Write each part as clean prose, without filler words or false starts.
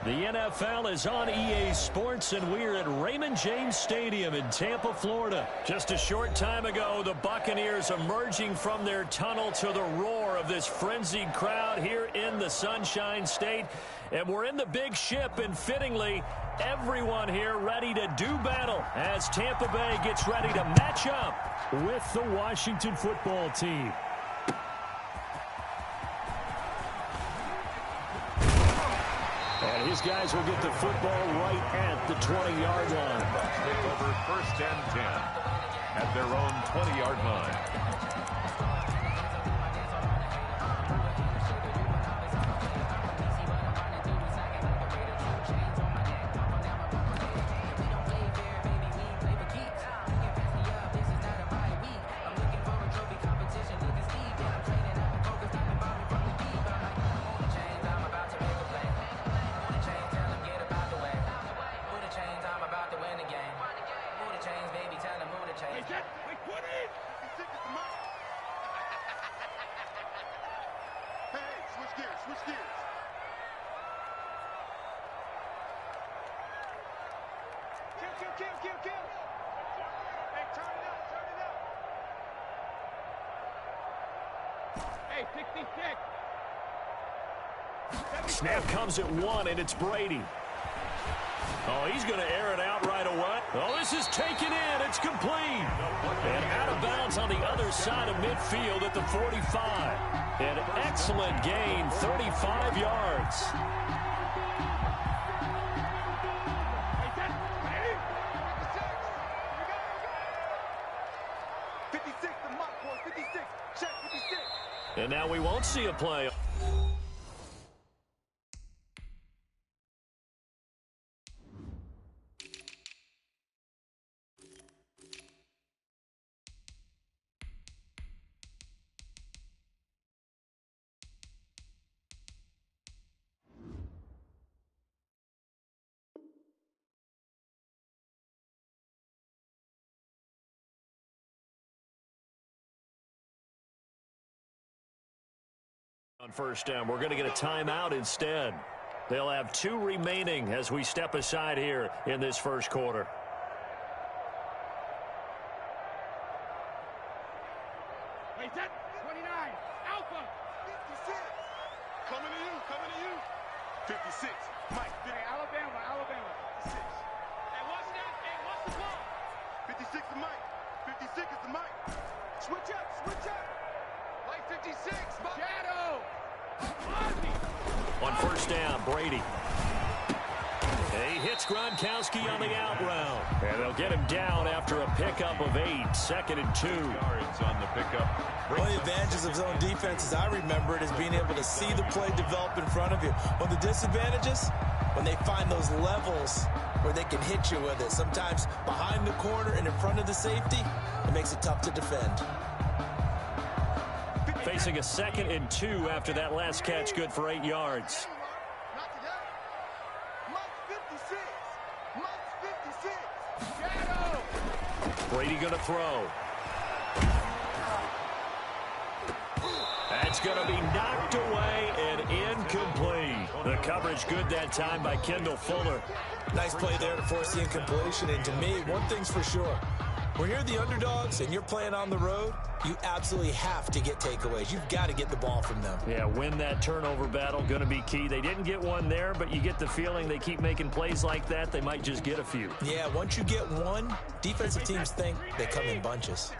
The NFL is on EA Sports, and we're at Raymond James Stadium in Tampa, Florida. Just a short time ago, the Buccaneers emerging from their tunnel to the roar of this frenzied crowd here in the Sunshine State. And we're in the big ship, and fittingly, everyone here ready to do battle as Tampa Bay gets ready to match up with the Washington football team. And his guys will get the football right at the 20-yard line. Take over 1st and 10 at their own 20-yard line. Snap comes at 1, and it's Brady. Oh, he's going to air it out right away. Oh, this is taken in. It's complete. And out of bounds on the other side of midfield at the 45. An excellent gain, 35 yards. And now we won't see a play. On 1st down, we're going to get a timeout instead. They'll have 2 remaining as we step aside here in this first quarter. Wait, that 29, Alpha. 56. Coming to you. 56. Mike. Hey, Alabama. 56. Hey, what's that? Hey, what's the call? 56 is Mike. 56 is the Mike. Switch up. Like 56, Mike. Shadow. On 1st down, Brady. He hits Gronkowski on the out route. And they'll get him down after a pickup of 8. 2nd and 2. Yards on the pickup. One of the advantages of zone defense, as I remember it, is being able to see the play develop in front of you. One of the disadvantages, when they find those levels where they can hit you with it. Sometimes behind the corner and in front of the safety, it makes it tough to defend. Facing a 2nd and 2 after that last catch, good for 8 yards. Brady going to throw. That's going to be knocked away and incomplete. The coverage good that time by Kendall Fuller. Nice play there to force the incompletion. And to me, one thing's for sure. When you're the underdogs and you're playing on the road, you absolutely have to get takeaways. You've got to get the ball from them. Yeah, win that turnover battle, going to be key. They didn't get one there, but you get the feeling they keep making plays like that, they might just get a few. Yeah, once you get one, defensive teams think they come in bunches.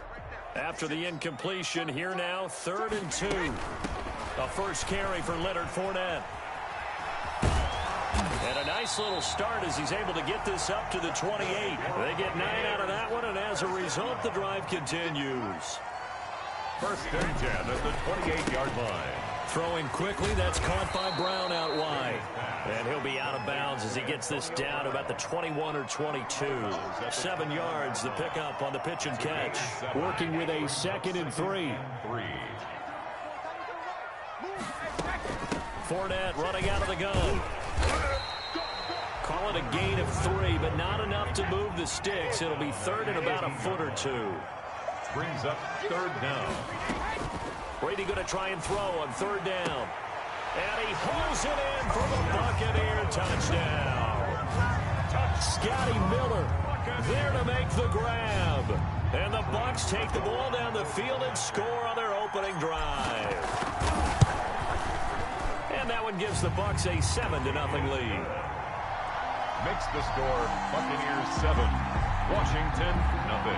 After the incompletion, here now, 3rd and 2. A first carry for Leonard Fournette. And a nice little start as he's able to get this up to the 28. They get 9 out of that one, and as a result, the drive continues. 1st and 10 at the 28-yard line. Throwing quickly, that's caught by Brown out wide. And he'll be out of bounds as he gets this down to about the 21 or 22. 7 yards, the pickup on the pitch and catch. Working with a 2nd and 3. Fournette running out of the gun. Call it a gain of 3, but not enough to move the sticks. It'll be 3rd and about a foot or 2. Brings up 3rd down. Brady going to try and throw on 3rd down. And he hauls it in for the Buccaneer touchdown. Scotty Miller there to make the grab. And the Bucs take the ball down the field and score on their opening drive. And that one gives the Bucs a 7-0 lead. Makes the score Buccaneers 7, Washington 0.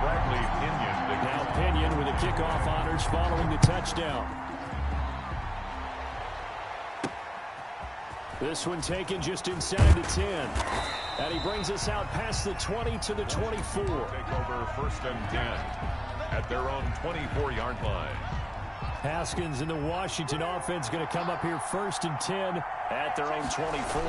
Bradley Pinion. Now Pinion with the kickoff honors following the touchdown. This one taken just inside the 10. And he brings us out past the 20 to the 24. Take over 1st and 10 at their own 24-yard line. Haskins and the Washington offense going to come up here 1st and 10 at their own 24.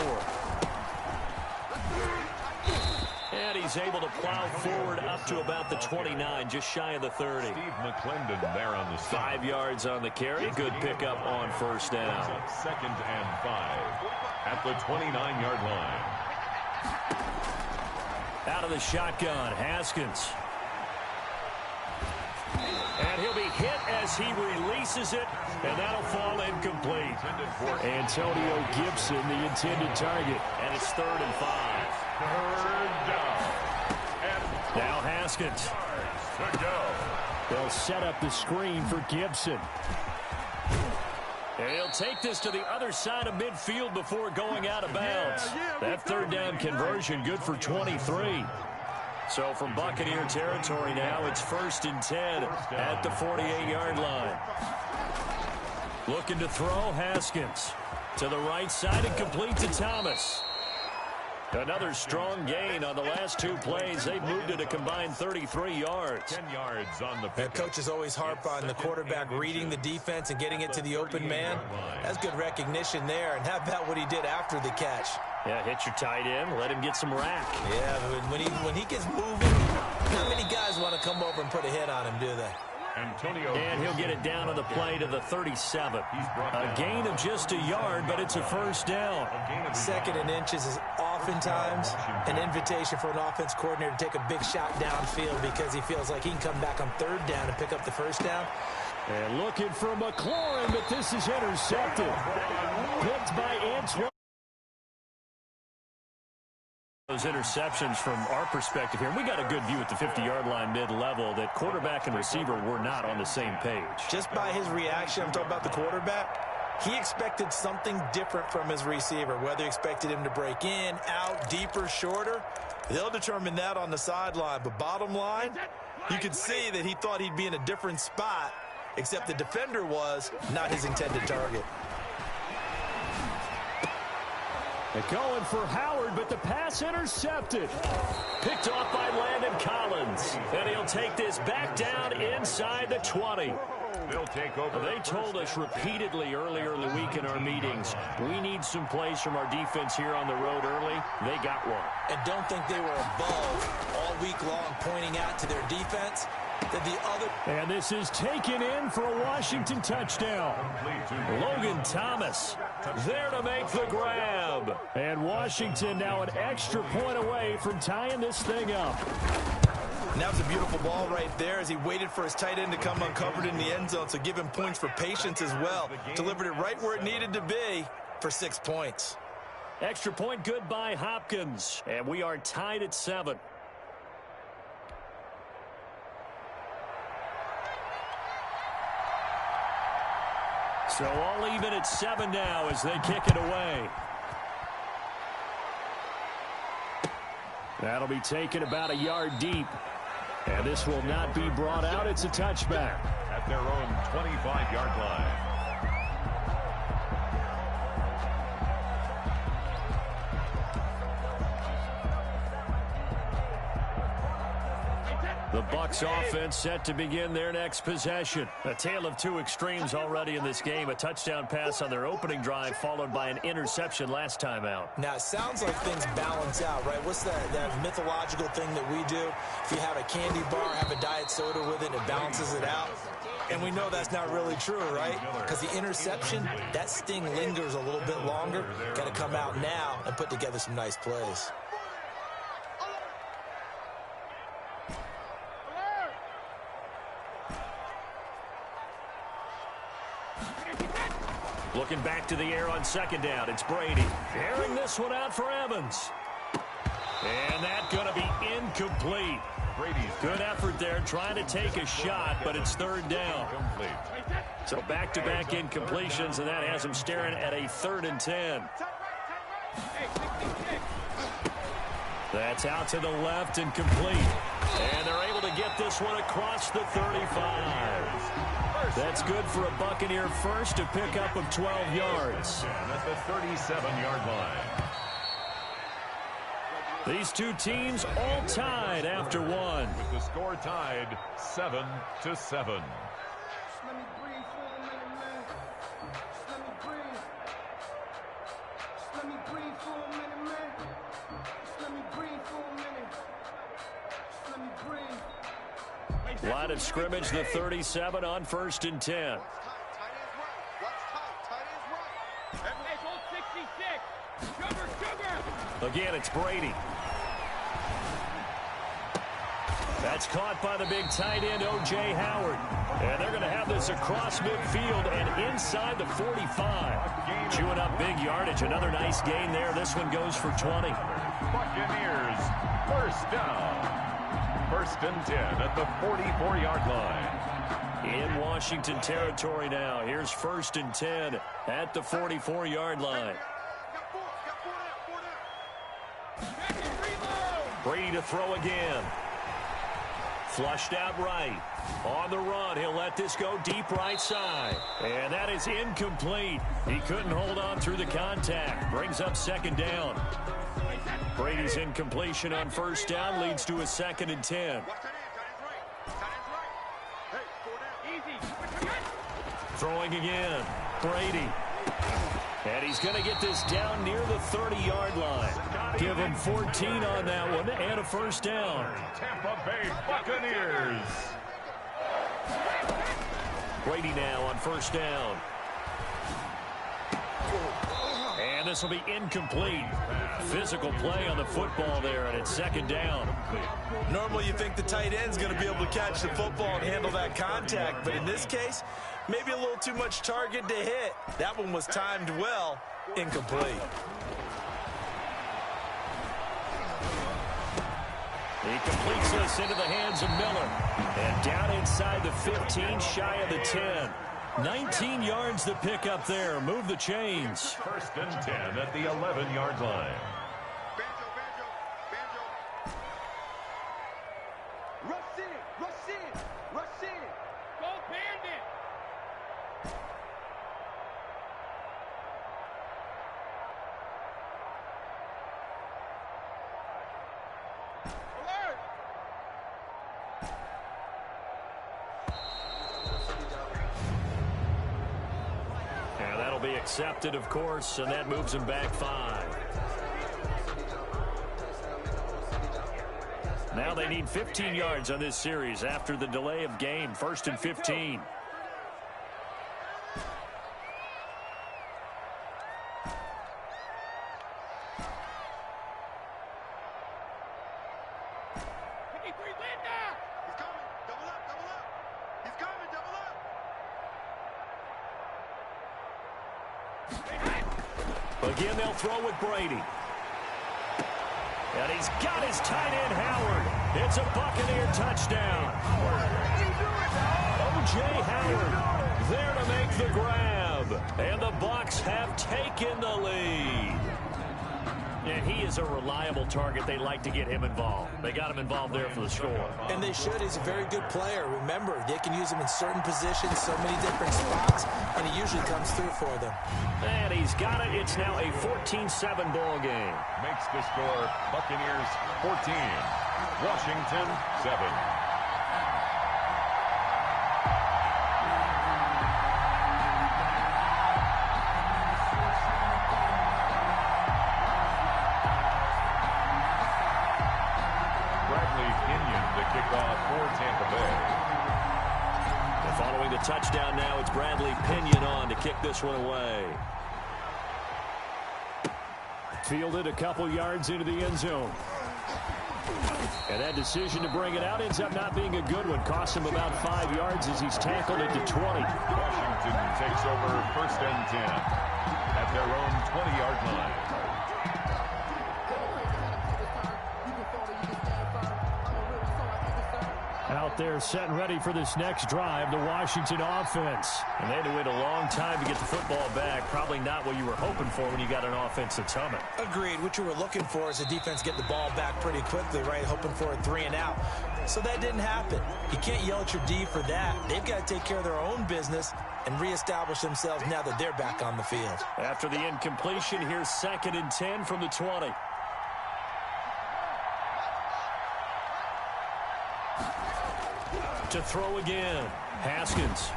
And he's able to plow forward up to about the 29, just shy of the 30. Steve McClendon there on the 5 yards on the carry. Good pickup on 1st down. 2nd and 5 at the 29-yard line. Out of the shotgun, Haskins. And he'll be hit as he releases it, and that'll fall incomplete. Antonio Gibson, the intended target, and it's 3rd and 5. 3rd down. Now Haskins. To go. They'll set up the screen for Gibson. And he'll take this to the other side of midfield before going out of bounds. That 3rd down conversion good for 23. So from Buccaneer territory now, it's 1st and 10 at the 48-yard line. Looking to throw, Haskins. To the right side and complete to Thomas. Another strong gain on the last 2 plays. They've moved it a combined 33 yards. 10 yards on the pick. Coaches always harp on the quarterback reading the defense and getting it to the open man. That's good recognition there. And how about what he did after the catch? Yeah, hit your tight end. Let him get some rack. Yeah, when he gets moving, not many guys want to come over and put a hit on him, do they? And he'll get it down on the play to the 37. A gain of just a yard, but it's a 1st down. 2nd and inches is oftentimes an invitation for an offense coordinator to take a big shot downfield because he feels like he can come back on 3rd down and pick up the 1st down. And looking for McLaurin, but this is intercepted. Picked by Antoine. Those interceptions from our perspective here, and we got a good view at the 50-yard line mid-level that quarterback and receiver were not on the same page. Just by his reaction, I'm talking about the quarterback, he expected something different from his receiver, whether he expected him to break in, out, deeper, shorter. They'll determine that on the sideline, but bottom line, you can see that he thought he'd be in a different spot, except the defender was not his intended target. They're going for Howard, but the pass intercepted. Picked off by Landon Collins. And he'll take this back down inside the 20. They'll take over. They told us repeatedly earlier in the week in our meetings, we need some plays from our defense here on the road early. They got one. And don't think they were above all week long pointing out to their defense that the other. And this is taken in for a Washington touchdown. Logan Thomas there to make the grab. And Washington now an extra point away from tying this thing up. And that was a beautiful ball right there as he waited for his tight end to come uncovered in the end zone. So give him points for patience as well. Delivered it right where it needed to be for 6 points. Extra point good by Hopkins. And we are tied at 7. So all even at 7 now as they kick it away. That'll be taken about a yard deep. And this will not be brought out. It's a touchback. At their own 25-yard line. The Bucs offense set to begin their next possession. A tale of 2 extremes already in this game. A touchdown pass on their opening drive followed by an interception last time out. Now, it sounds like things balance out, right? What's that mythological thing that we do? If you have a candy bar, have a diet soda with it, it balances it out. And we know that's not really true, right? Because the interception, that sting lingers a little bit longer. Got to come out now and put together some nice plays. Looking back to the air on second down. It's Brady. Airing this one out for Evans. And that's going to be incomplete. Good effort there trying to take a shot, but it's third down. So back-to-back incompletions, and that has him staring at a 3rd and 10. That's out to the left and complete. And they're able to get this one across the 35. That's good for a Buccaneer first, a pickup of 12 yards. At the 37-yard line. These two teams all tied after one. With the score tied 7-7. Just let me breathe for a minute, man. Just let me breathe. Just let me breathe for a minute, man. Just let me breathe for a minute. Just let me breathe. Line of scrimmage, the 37 on 1st and 10. Again, it's Brady. That's caught by the big tight end, O.J. Howard. And they're going to have this across midfield and inside the 45. Chewing up big yardage. Another nice gain there. This one goes for 20. Buccaneers, first down. 1st and 10 at the 44-yard line. In Washington territory now. Here's 1st and 10 at the 44-yard line. Brady to throw again. Flushed out right. On the run, he'll let this go deep right side. And that is incomplete. He couldn't hold on through the contact. Brings up 2nd down. Brady's incompletion on 1st down leads to a 2nd and 10. Throwing again. Brady. And he's going to get this down near the 30-yard line. Give him 14 on that one and a 1st down. Tampa Bay Buccaneers. Brady now on 1st down. And this will be incomplete. Physical play on the football there, and it's 2nd down. Normally you think the tight end's going to be able to catch the football and handle that contact, but in this case, maybe a little too much target to hit. That one was timed well, incomplete. He completes this into the hands of Miller. And down inside the 15, shy of the 10. 19 yards to pick up there. Move the chains. 1st and 10 at the 11-yard line. Rush in, rush in, rush in. Go Bandit. Alert. And that'll be accepted, of course, and that moves him back 5. Now they need 15 yards on this series after the delay of game. 1st and 15. Again, they'll throw with Brady. And he's got his tight end, Howard. It's a Buccaneer touchdown. O.J. Howard there to make the grab. And the Bucs have taken the lead. And he is a reliable target. They like to get him involved. They got him involved there for the score. And they should. He's a very good player. Remember, they can use him in certain positions, so many different spots, and he usually comes through for them. And he's got it. It's now a 14-7 ball game. Makes the score Buccaneers 14, Washington 7. Following the touchdown now, it's Bradley Pinion on to kick this one away. Fielded a couple yards into the end zone. And that decision to bring it out ends up not being a good one. Costs him about 5 yards as he's tackled at the 20. Washington takes over 1st and 10 at their own 20-yard line. Out there setting ready for this next drive, the Washington offense. And they had to wait a long time to get the football back. Probably not what you were hoping for when you got an offense that's humming. Agreed. What you were looking for is a defense getting the ball back pretty quickly, right? Hoping for a 3-and-out. So that didn't happen. You can't yell at your D for that. They've got to take care of their own business and reestablish themselves now that they're back on the field. After the incompletion, here's 2nd and 10 from the 20. To throw again, Haskins.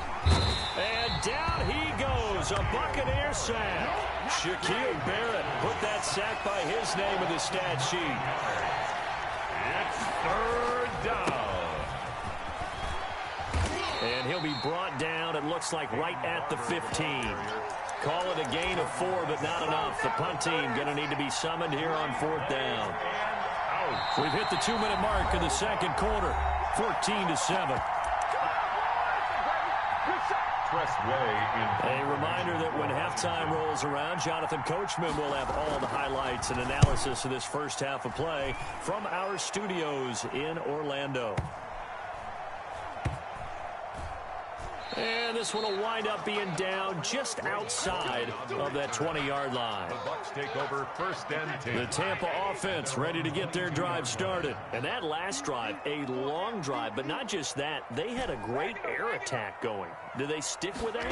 And down he goes, a Buccaneer sack. Shaquille Barrett put that sack by his name in the stat sheet. It's 3rd down. And he'll be brought down, it looks like, right at the 15. Call it a gain of 4, but not enough. The punt team going to need to be summoned here on 4th down. We've hit the 2-minute mark in the second quarter. 14-7. A reminder that when halftime rolls around, Jonathan Coachman will have all the highlights and analysis of this first half of play from our studios in Orlando. And this one will wind up being down just outside of that 20-yard line. The Bucs take over 1st and 10. The Tampa offense ready to get their drive started. And that last drive, a long drive, but not just that. They had a great air attack going. Do they stick with that?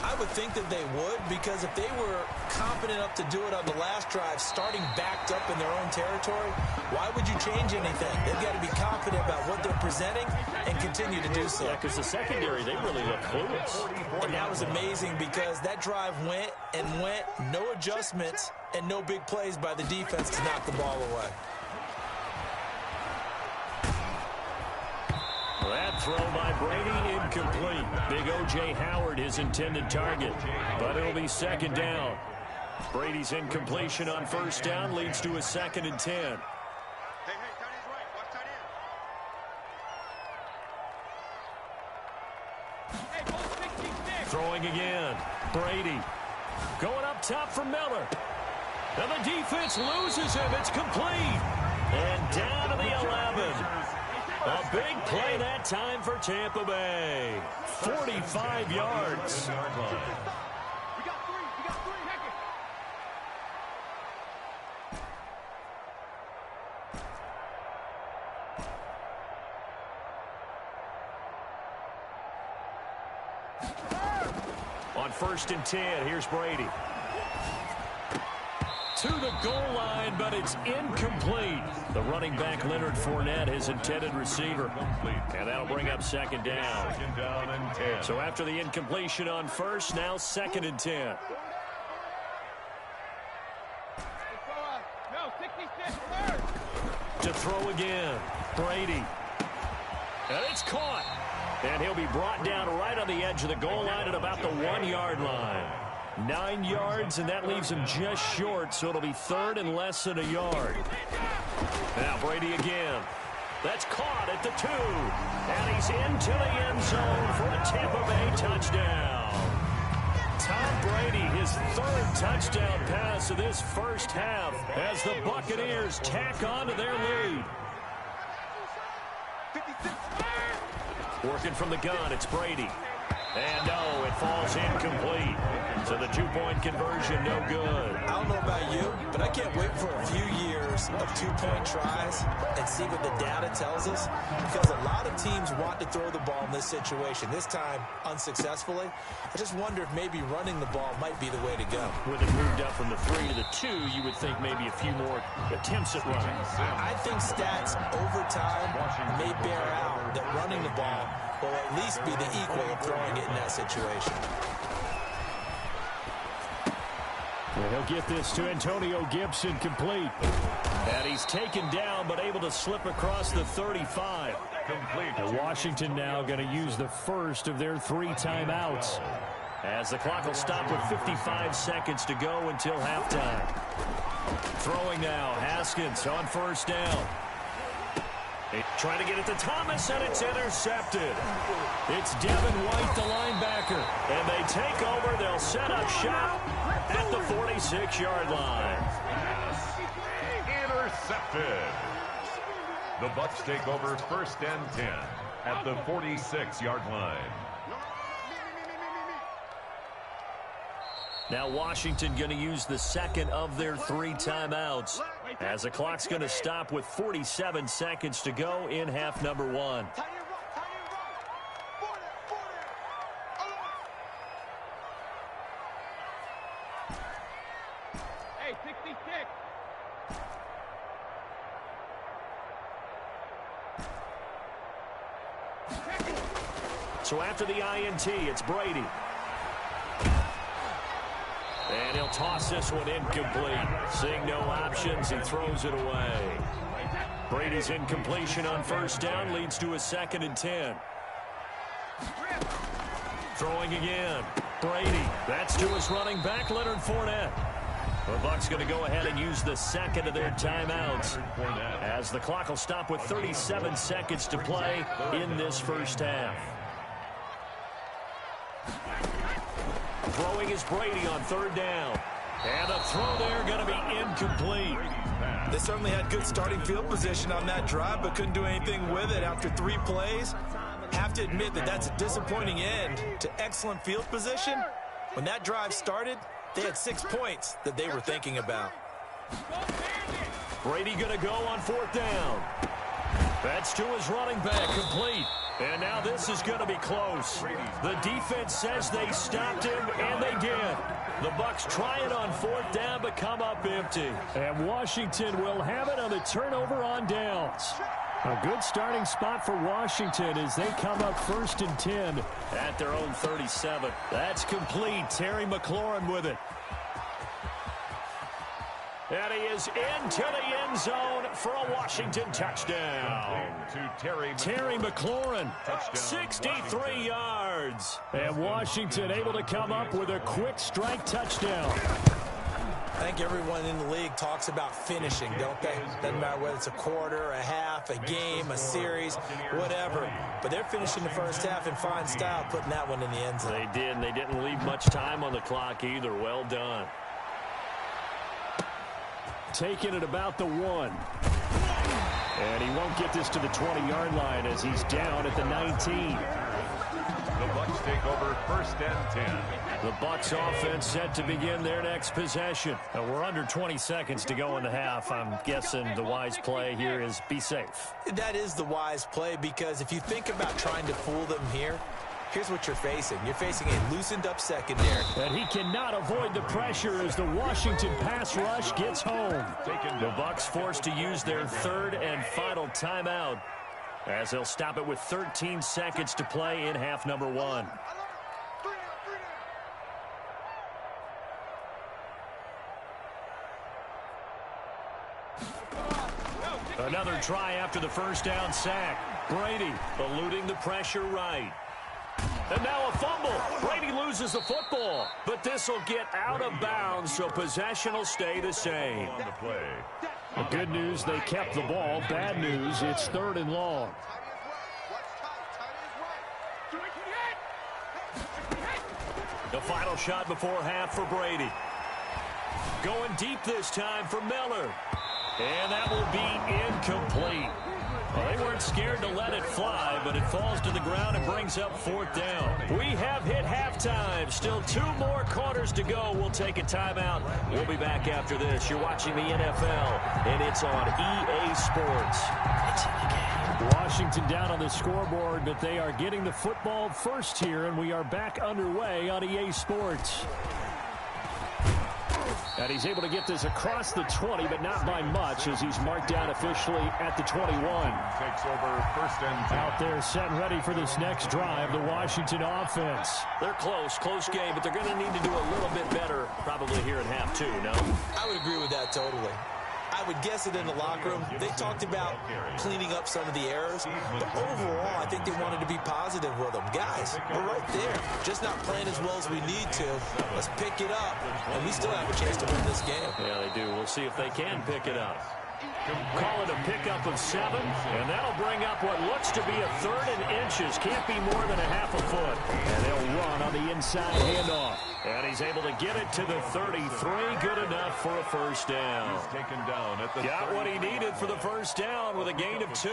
I would think that they would, because if they were confident enough to do it on the last drive, starting backed up in their own territory, why would you change anything? They've got to be confident about what they're presenting and continue to do so. Yeah, because the secondary, they really look clueless. And that was amazing because that drive went and went, no adjustments and no big plays by the defense to knock the ball away. That throw by Brady incomplete. Big O.J. Howard, his intended target. But it'll be 2nd down. Brady's incompletion on 1st down leads to a 2nd and 10. Hey, tight end's right. Watch tight end. Hey, ball 66. Throwing again. Brady. Going up top for Miller. And the defense loses him. It's complete. And down to the 11. A big play that time for Tampa Bay. 45 yards. We got 3. We got 3. Heck it. On 1st and 10, here's Brady. To the goal line, but it's incomplete. The running back, Leonard Fournette, his intended receiver. And that'll bring up 2nd down. 2nd down and 10. So after the incompletion on 1st, now 2nd and 10. No, 66. 3rd. To throw again, Brady. And it's caught. And he'll be brought down right on the edge of the goal line at about the 1-yard line. 9 yards, and that leaves him just short, so it'll be 3rd and less than a yard. Now Brady again. That's caught at the 2. And he's into the end zone for a Tampa Bay touchdown. Tom Brady, his 3rd touchdown pass of this first half as the Buccaneers tack on to their lead. 56. Working from the gun, it's Brady. And no, it falls incomplete. So the 2-point conversion, no good. I don't know about you, but I can't wait for a few years of 2-point tries and see what the data tells us, because a lot of teams want to throw the ball in this situation. This time, unsuccessfully. I just wonder if maybe running the ball might be the way to go. With it moved up from the 3 to the 2, you would think maybe a few more attempts at running. I think stats over time may bear out that running the ball will at least be the equal of throwing it in that situation. Well, he'll get this to Antonio Gibson, complete. And he's taken down, but able to slip across the 35. Complete. And Washington now going to use the first of their 3 timeouts, as the clock will stop with 55 seconds to go until halftime. Throwing now, Haskins on 1st down. Trying to get it to Thomas, and it's intercepted. It's Devin White, the linebacker. And they take over. They'll set up shop at the 46-yard line. Intercepted. The Bucs take over 1st and 10 at the 46-yard line. Now Washington going to use the second of their 3 timeouts, as the clock's going to stop with 47 seconds to go in half number 1. Hey, 66. So after the INT, it's Brady. And he'll toss this one incomplete. Seeing no options, he throws it away. Brady's incompletion on 1st down leads to a 2nd and 10. Throwing again. Brady. That's to his running back, Leonard Fournette. The Bucs going to go ahead and use the second of their timeouts, as the clock will stop with 37 seconds to play in this first half. Throwing is Brady on 3rd down. And the throw there going to be incomplete. They certainly had good starting field position on that drive, but couldn't do anything with it after 3 plays. Have to admit that that's a disappointing end to excellent field position. When that drive started, they had 6 points that they were thinking about. Brady going to go on 4th down. That's to his running back, complete. And now this is going to be close. The defense says they stopped him, and they did. The Bucs try it on 4th down, but come up empty. And Washington will have it on the turnover on downs. A good starting spot for Washington as they come up 1st and 10 at their own 37. That's complete. Terry McLaurin with it. And he is into the end zone for a Washington touchdown. Terry McLaurin, 63 yards. And Washington able to come up with a quick strike touchdown. I think everyone in the league talks about finishing, don't they? Doesn't matter whether it's a quarter, a half, a game, a series, whatever. But they're finishing the first half in fine style, putting that one in the end zone. They did, and they didn't leave much time on the clock either. Well done. Taking it about the 1. And he won't get this to the 20-yard line as he's down at the 19. The Bucs take over 1st and 10. The Bucs offense set to begin their next possession. We're under 20 seconds to go in the half. I'm guessing the wise play here is be safe. That is the wise play, because if you think about trying to fool them here, here's what you're facing. You're facing a loosened-up secondary. And he cannot avoid the pressure as the Washington pass rush gets home. The Bucs forced to use their 3rd and final timeout, as they'll stop it with 13 seconds to play in half number 1. Another try after the 1st down sack. Brady eluding the pressure right. And now a fumble. Brady loses the football, but this will get out of bounds, so possession will stay the same. The good news, they kept the ball. Bad news, it's 3rd and long. The final shot before half for Brady. Going deep this time for Miller. And that will be incomplete. Well, they weren't scared to let it fly, but it falls to the ground and brings up 4th down. We have hit halftime. Still 2 more quarters to go. We'll take a timeout. We'll be back after this. You're watching the NFL, and it's on EA Sports. It's in the game. Washington down on the scoreboard, but they are getting the football first here, and we are back underway on EA Sports. And he's able to get this across the 20, but not by much, as he's marked down officially at the 21. Takes over 1st and 10. Out there set and ready for this next drive, the Washington offense. They're close game, but they're going to need to do a little bit better probably here in half 2, no? I would agree with that totally. I would guess it in the locker room. They talked about cleaning up some of the errors, but overall, I think they wanted to be positive with them. Guys, we're right there, just not playing as well as we need to. Let's pick it up, and we still have a chance to win this game. Yeah, they do. We'll see if they can pick it up. Call it a pickup of 7, and that'll bring up what looks to be a 3rd and inches. Can't be more than a half a foot. And they'll run on the inside handoff. And he's able to get it to the 33. Good enough for a first down. He's taken down at the Got what he needed for the first down with a gain of 2.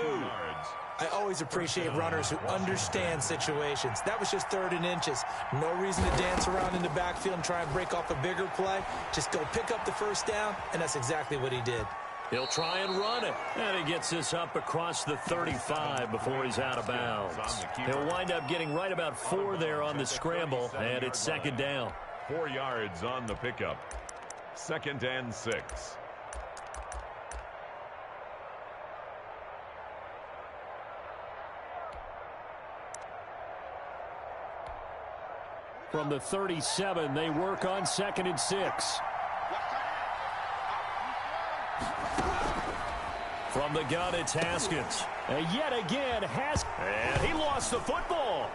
I always appreciate runners who understand situations. That was just 3rd and inches. No reason to dance around in the backfield and try and break off a bigger play. Just go pick up the first down, and that's exactly what he did. He'll try and run it. And he gets this up across the 35 before he's out of bounds. He'll wind up getting right about 4 there on the scramble, and it's 2nd down. 4 yards on the pickup. 2nd and 6. From the 37, they work on 2nd and 6. From the gun, it's Haskins. And yet again, and he lost the football.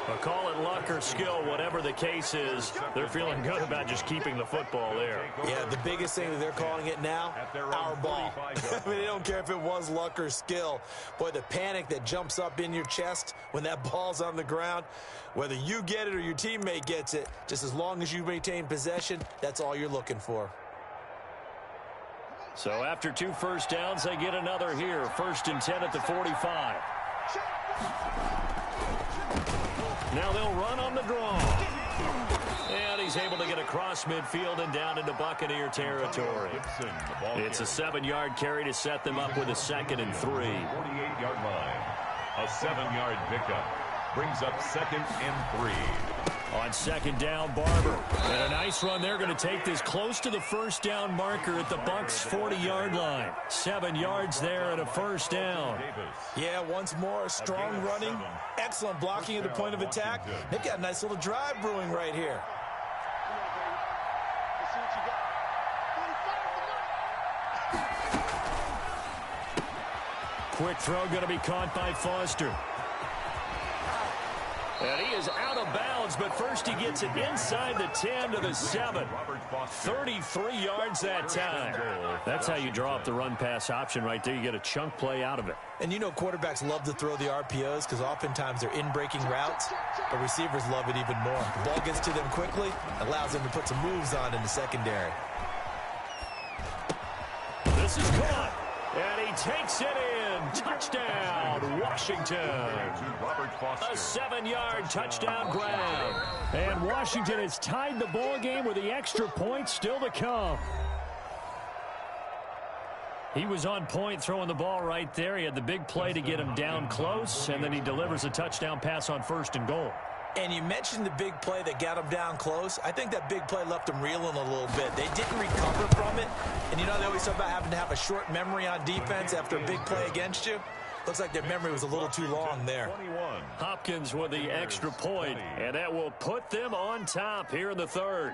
But call it luck or skill, whatever the case is, they're feeling good about just keeping the football there. Yeah, the biggest thing that they're calling it now, our ball. I mean, they don't care if it was luck or skill. Boy, the panic that jumps up in your chest when that ball's on the ground, whether you get it or your teammate gets it, just as long as you maintain possession, that's all you're looking for. So after 2 first downs, they get another here. 1st and 10 at the 45. Now they'll run on the draw. And he's able to get across midfield and down into Buccaneer territory. It's a 7-yard carry to set them up with a 2nd and 3. 48-yard line. A 7-yard pickup. Brings up 2nd and 3. On 2nd down, Barber. And a nice run. They're going to take this close to the first down marker at the Bucs' 40-yard line. 7 yards there and a first down. Yeah, once more, strong running, excellent blocking at the point of attack. They've got a nice little drive brewing right here. Quick throw going to be caught by Foster. And he is out of bounds, but first he gets it inside the 10 to the 7. 33 yards that time. That's how you draw up the run-pass option right there. You get a chunk play out of it. And you know quarterbacks love to throw the RPOs because oftentimes they're in-breaking routes, but receivers love it even more. The ball gets to them quickly, allows them to put some moves on in the secondary. This is caught, and he takes it in. Touchdown, Washington. A 7-yard touchdown grab. And Washington has tied the ball game with the extra point still to come. He was on point throwing the ball right there. He had the big play to get him down close, and then he delivers a touchdown pass on 1st and goal. And you mentioned the big play that got him down close. I think that big play left him reeling a little bit. They didn't recover from it. And you know they always talk about having to have a short memory on defense after a big play against you. Looks like their memory was a little too long there. Hopkins with the extra point, and that will put them on top here in the 3rd.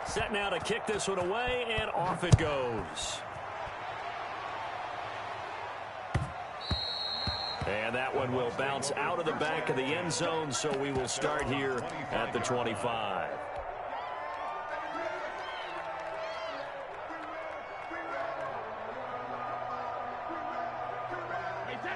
Set now to kick this one away, and off it goes. And that one will bounce out of the back of the end zone, so we will start here at the 25.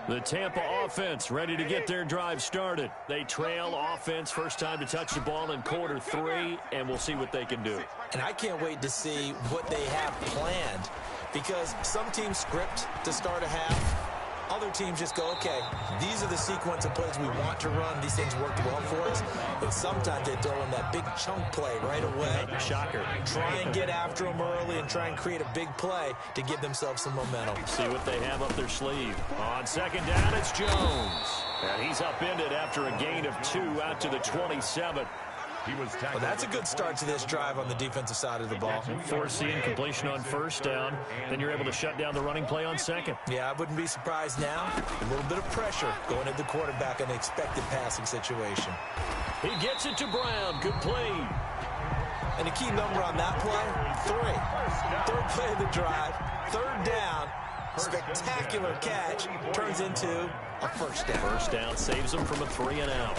The Tampa offense ready to get their drive started. They trail offense, first time to touch the ball in quarter 3, and we'll see what they can do. And I can't wait to see what they have planned, because some teams script to start a half. Other teams just go, okay, these are the sequence of plays we want to run. These things worked well for us. But sometimes they throw in that big chunk play right away. Shocker. Try and get after them early and try and create a big play to give themselves some momentum. See what they have up their sleeve. On 2nd down, it's Jones. And he's upended after a gain of 2 out to the 27. He was Well, that's a good start to this drive on the defensive side of the ball. Force the incompletion on first down. Then you're able to shut down the running play on second. Yeah, I wouldn't be surprised now. A little bit of pressure going at the quarterback in an expected passing situation. He gets it to Brown. Good play. And the key number on that play, 3. Third play of the drive, third down. Spectacular catch turns into a first down. First down saves him from a 3-and-out.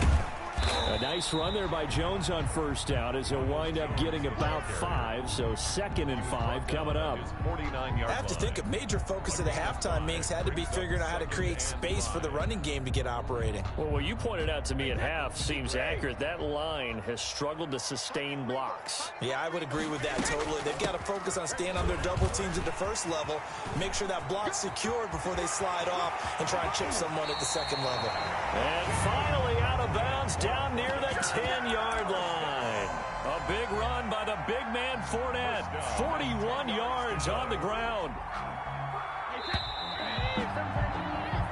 A nice run there by Jones on first down as he'll wind up getting about 5, so 2nd and 5 coming up. I have to think a major focus of the halftime meetings had to be figuring out how to create space for the running game to get operating. Well, what you pointed out to me at half seems accurate. That line has struggled to sustain blocks. Yeah, I would agree with that totally. They've got to focus on staying on their double teams at the first level, make sure that block's secured before they slide off and try and chip someone at the second level. And finally out of bounds down near the 10-yard line. A big run by the big man Fournette. 41 yards on the ground.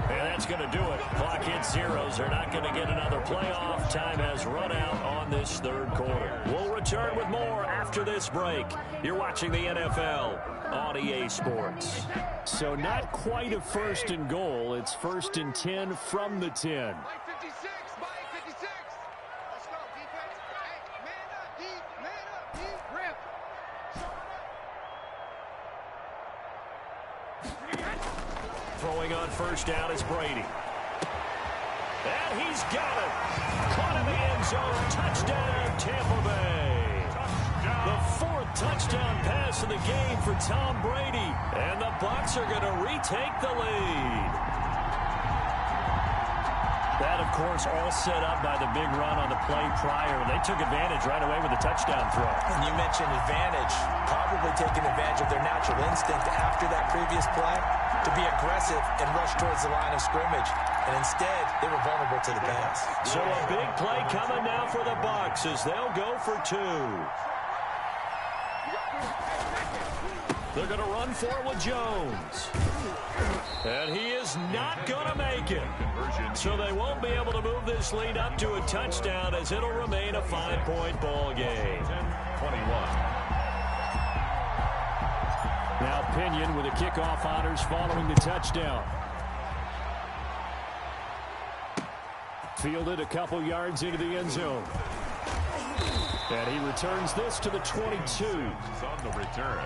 And that's going to do it. Clock hits zeros. They're not going to get another playoff. Time has run out on this third quarter. We'll return with more after this break. You're watching the NFL on EA Sports. So not quite a 1st and goal. It's 1st and 10 from the 10. Throwing on first down is Brady. And he's got it. Caught in the end zone. Touchdown, Tampa Bay. The 4th touchdown pass of the game for Tom Brady. And the Bucs are going to retake the lead. That, of course, all set up by the big run on the play prior. They took advantage right away with the touchdown throw. And you mentioned advantage. Probably taking advantage of their natural instinct after that previous play to be aggressive and rush towards the line of scrimmage. And instead, they were vulnerable to the pass. So a big play coming now for the Bucs as they'll go for 2. They're going to run for it with Jones. And he is not going to make it. So they won't be able to move this lead up to a touchdown as it'll remain a 5-point ball game. 21. Now Pinion with the kickoff honors following the touchdown. Fielded a couple yards into the end zone. And he returns this to the 22. On the return.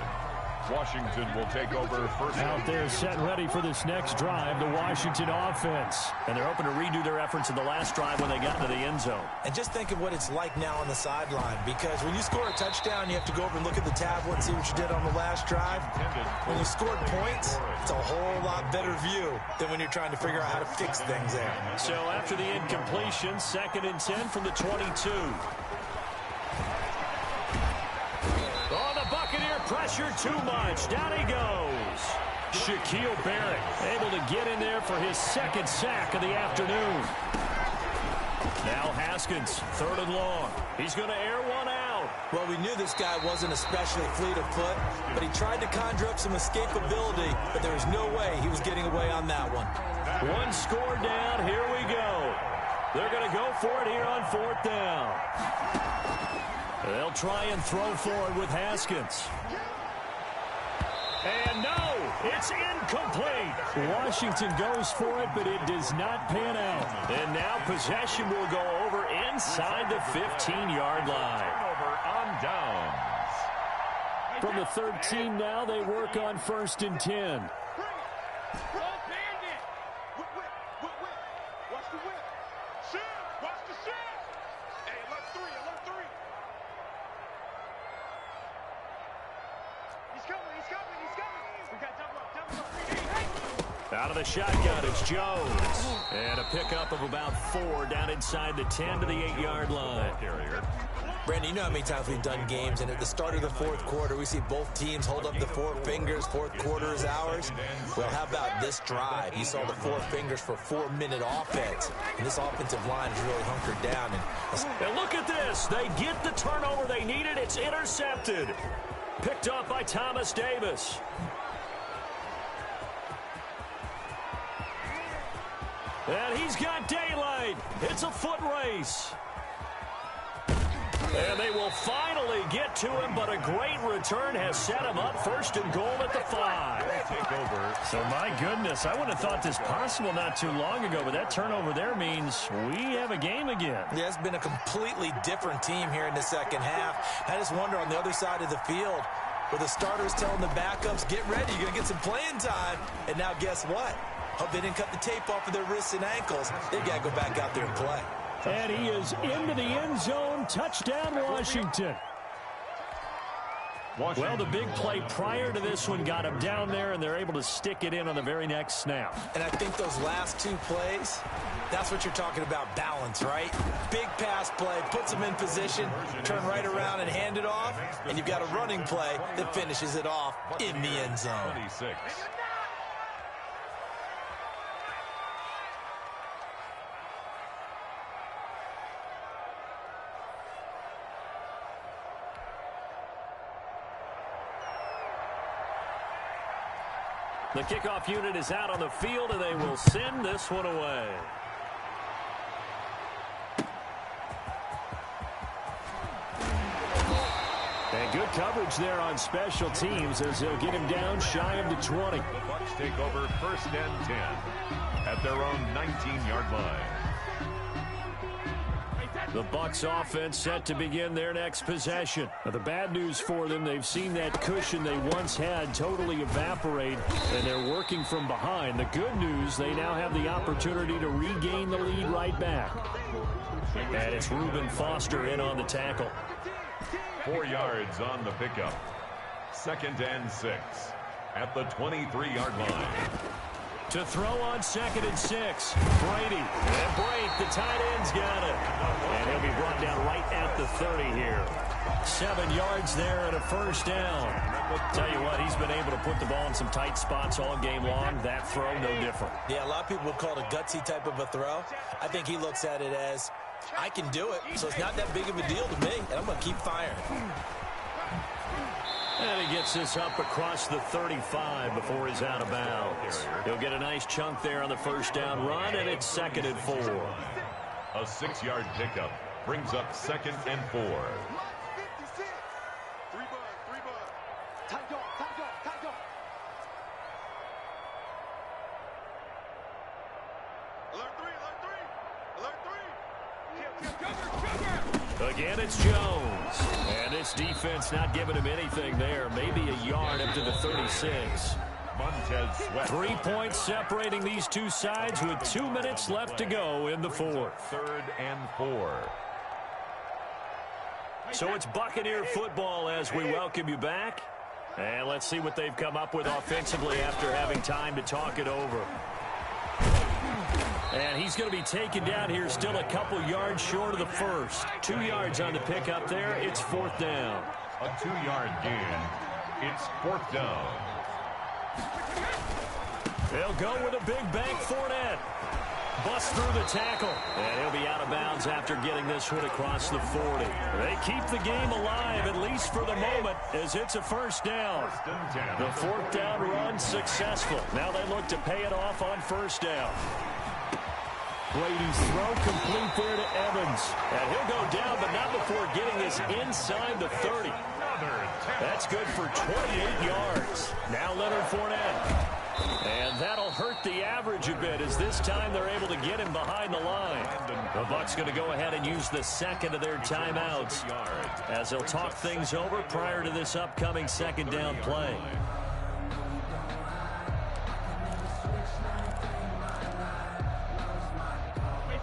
Washington will take over first. Out there set ready for this next drive, the Washington offense. And they're hoping to redo their efforts in the last drive when they got into the end zone. And just think of what it's like now on the sideline, because when you score a touchdown, you have to go over and look at the tablet and see what you did on the last drive. When you scored points, it's a whole lot better view than when you're trying to figure out how to fix things there. So after the incompletion, 2nd and 10 from the 22. Pressure too much. Down he goes. Shaquille Barrett able to get in there for his 2nd sack of the afternoon. Now Haskins, 3rd and long. He's going to air one out. Well, we knew this guy wasn't especially fleet of foot, but he tried to conjure up some escapability, but there was no way he was getting away on that one. 1 score down. Here we go. They're going to go for it here on 4th down. They'll try and throw forward with Haskins. And no, it's incomplete. Washington goes for it, but it does not pan out. And now possession will go over inside the 15-yard line. Over on downs. From the 13 now, they work on 1st and 10. Out of the shotgun, it's Jones. And a pickup of about 4 down inside the 10 to the 8-yard line. Brandon, you know how many times we've done games, and at the start of the 4th quarter, we see both teams hold up the 4 fingers. 4th quarter is ours. Well, how about this drive? You saw the 4 fingers for 4-minute offense, and this offensive line is really hunkered down. And look at this. They get the turnover they needed. It's intercepted. Picked up by Thomas Davis. And he's got daylight. It's a foot race. And they will finally get to him, but a great return has set him up first and goal at the 5. Take over. So, my goodness, I wouldn't have thought this possible not too long ago, but that turnover there means we have a game again. Yeah, it's been a completely different team here in the second half. I just wonder on the other side of the field, where the starters telling the backups, get ready, you're going to get some playing time. And now guess what? Hope they didn't cut the tape off of their wrists and ankles. They've got to go back out there and play. And he is into the end zone. Touchdown, Washington. Well, the big play prior to this one got him down there, and they're able to stick it in on the very next snap. And I think those last 2 plays, that's what you're talking about, balance, right? Big pass play, puts them in position, turn right around and hand it off, and you've got a running play that finishes it off in the end zone. 26. The kickoff unit is out on the field, and they will send this one away. And good coverage there on special teams as they'll get him down shy of the 20. The Bucs take over first and 10 at their own 19-yard line. The Bucs offense set to begin their next possession. Now, the bad news for them, they've seen that cushion they once had totally evaporate, and they're working from behind. The good news, they now have the opportunity to regain the lead right back. And it's Reuben Foster in on the tackle. 4 yards on the pickup. 2nd and 6 at the 23-yard line. To throw on 2nd and 6. Brady. And break. The tight end's got it. And he'll be brought down right at the 30 here. 7 yards there and a first down. Tell you what, he's been able to put the ball in some tight spots all game long. That throw, no different. Yeah, a lot of people would call it a gutsy type of a throw. I think he looks at it as, I can do it, so it's not that big of a deal to me, and I'm going to keep firing. And he gets this up across the 35 before he's out of bounds. He'll get a nice chunk there on the first down run, and it's 2nd and 4. A 6-yard pickup brings up 2nd and 4. 56. 3 bud. Tight go. Alert 3. Again, it's Jones. And this defense not giving him anything there. Maybe a yard up to the 36. Montez Sweat. 3 points separating these two sides with 2 minutes left to go in the 4th. 3rd and 4. So it's Buccaneer football as we welcome you back. And let's see what they've come up with offensively after having time to talk it over. And he's going to be taken down here still a couple yards short of the first. 2 yards on the pickup there. It's 4th down. A 2-yard gain. It's 4th down. They'll go with a big bank Fournette. Bust through the tackle. And he'll be out of bounds after getting this one across the 40. They keep the game alive, at least for the moment, as it's a first down. The 4th down run successful. Now they look to pay it off on first down. Brady's throw complete there to Evans. And he'll go down, but not before getting this inside the 30. That's good for 28 yards. Now Leonard Fournette. And that'll hurt the average a bit as this time they're able to get him behind the line. The Bucs going to go ahead and use the second of their timeouts as they'll talk things over prior to this upcoming 2nd down play.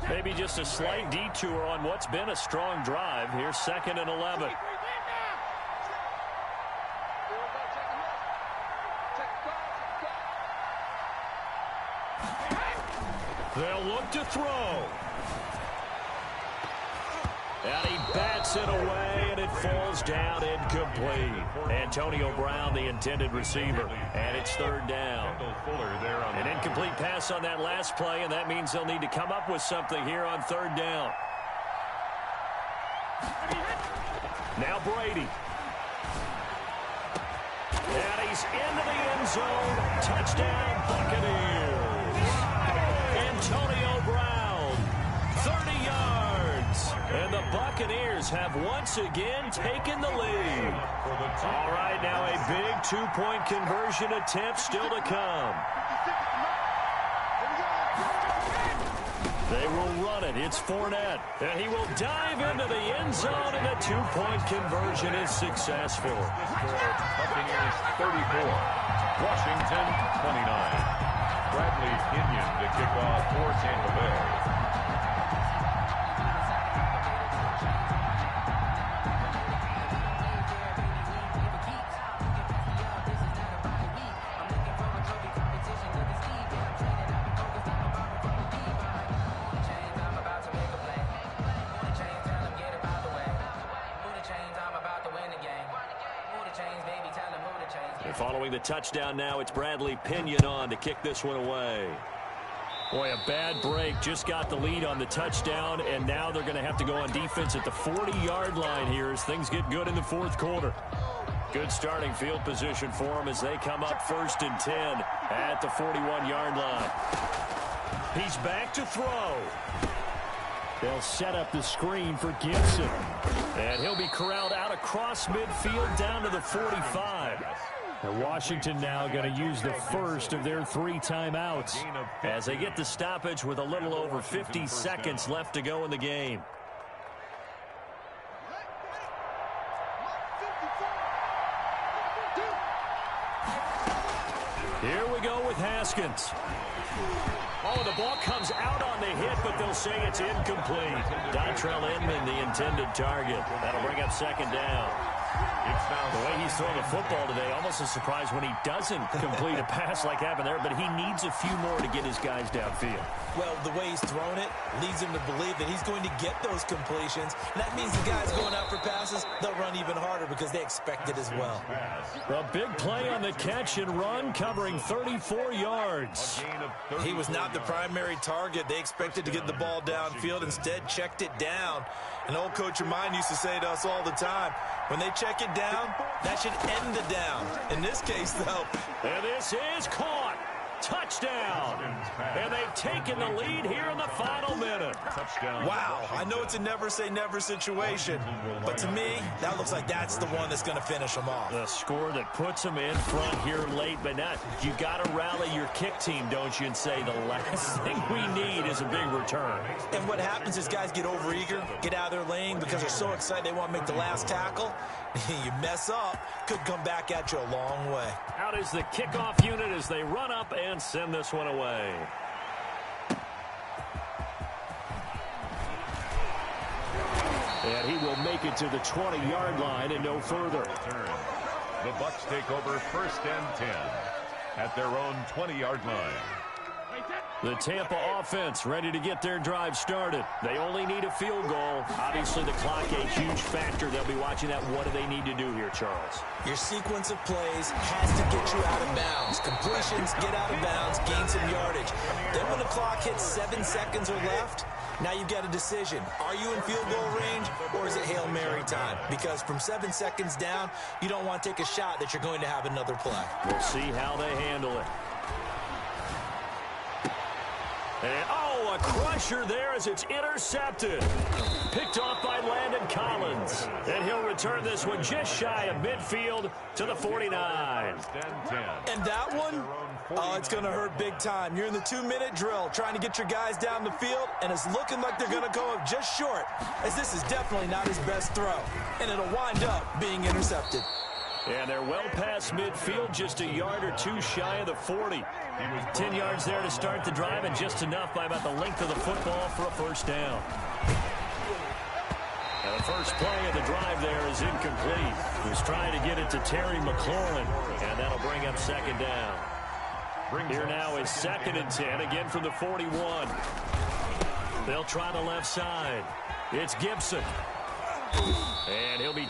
Maybe just a slight detour on what's been a strong drive. Here's 2nd and 11. They'll look to throw. And he bats it away, and it falls down incomplete. Antonio Brown, the intended receiver. And it's 3rd down. An incomplete pass on that last play, and that means they'll need to come up with something here on 3rd down. Now Brady. And he's into the end zone. Touchdown, Buccaneers. Antonio Brown, 30 yards. And the Buccaneers Buccaneers have once again taken the lead. All right, now a big two-point conversion attempt still to come. They will run it. It's Fournette. And he will dive into the end zone, and a two-point conversion is successful. Buccaneers 34, Washington 29. Bradley Pinion to kick off for Tampa Bay. Following the touchdown now, it's Bradley Pinion on to kick this one away. Boy, a bad break. Just got the lead on the touchdown, and now they're going to have to go on defense at the 40-yard line here as things get good in the fourth quarter. Good starting field position for them as they come up 1st and 10 at the 41-yard line. He's back to throw. They'll set up the screen for Gibson. And he'll be corralled out across midfield down to the 45. And Washington now going to use the first of their 3 timeouts as they get the stoppage with a little over 50 seconds left to go in the game. Here we go with Haskins. Oh, the ball comes out on the hit, but they'll say it's incomplete. Dontrell Inman, the intended target. That'll bring up 2nd down. The way he's throwing the football today, almost a surprise when he doesn't complete a pass like happened there, but he needs a few more to get his guys downfield. Well, the way he's thrown it leads him to believe that he's going to get those completions. And that means the guys going out for passes, they'll run even harder because they expect it as well. A big play on the catch and run, covering 34 yards. He was not the primary target. They expected to get the ball downfield, instead checked it down. An old coach of mine used to say to us all the time, when they check it down, that should end the down. In this case, though. And this is caught. Touchdown. And they've taken the lead here in the final minute. Touchdown. Wow. I know it's a never-say-never situation, but to me, that looks like that's the one that's going to finish them off. The score that puts them in front here late, but not. You got to rally your kick team, don't you, and say the last thing we need is a big return. And what happens is guys get overeager, get out of their lane because they're so excited they want to make the last tackle. You mess up, could come back at you a long way. Out is the kickoff unit as they run up and send this one away. And he will make it to the 20-yard line and no further. The Bucs take over 1st and 10 at their own 20-yard line. The Tampa offense ready to get their drive started. They only need a field goal. Obviously, the clock a huge factor. They'll be watching that. What do they need to do here, Charles? Your sequence of plays has to get you out of bounds. Completions, get out of bounds, gain some yardage. Then when the clock hits 7 seconds or left, now you've got a decision. Are you in field goal range, or is it Hail Mary time? Because from 7 seconds down, you don't want to take a shot that you're going to have another play. We'll see how they handle it. And, oh, a crusher there as it's intercepted. Picked off by Landon Collins. And he'll return this one just shy of midfield to the 49. And that one, oh, it's going to hurt big time. You're in the 2-minute drill trying to get your guys down the field, and it's looking like they're going to go up just short, as this is definitely not his best throw. And it'll wind up being intercepted. And they're well past midfield, just a yard or two shy of the 40. 10 yards there to start the drive, and just enough by about the length of the football for a 1st down. And the first play of the drive there is incomplete. He was trying to get it to Terry McLaurin, and that'll bring up 2nd down. Here now is 2nd and 10, again from the 41. They'll try the left side. It's Gibson. And he'll be